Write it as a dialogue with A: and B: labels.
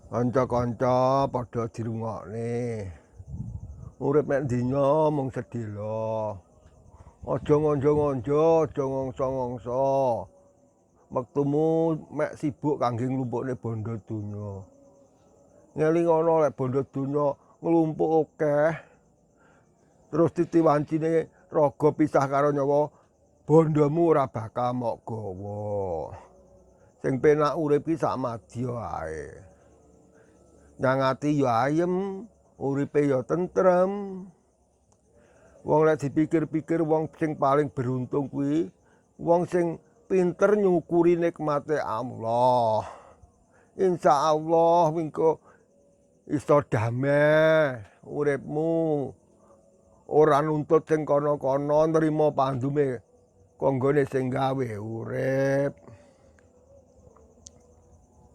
A: Kanca-kanca padha dirungokne. Urip nek donya mung sedhela. Aja ngonjo-ngonjo, aja ngongso-ngongso. Wektumu mek sibuk kangge nglumpukne bondo donya. Ngelingono lek bondo donya nglumpuk akeh. Terus titiwancine raga pisah karo nyawa, bondomu ora bakal mok gawa. Sing penak urip ki sak madya ae. Nang ati ya ayem, uripe ya tentrem. Wong lek dipikir-pikir wong sing paling beruntung kuwi wong sing pinter nyukuri nikmate Allah. Insyaallah wingko iso damai uripmu. Ora nuntut sing kono-kono, nrimo pandume konggone sing gawe urip.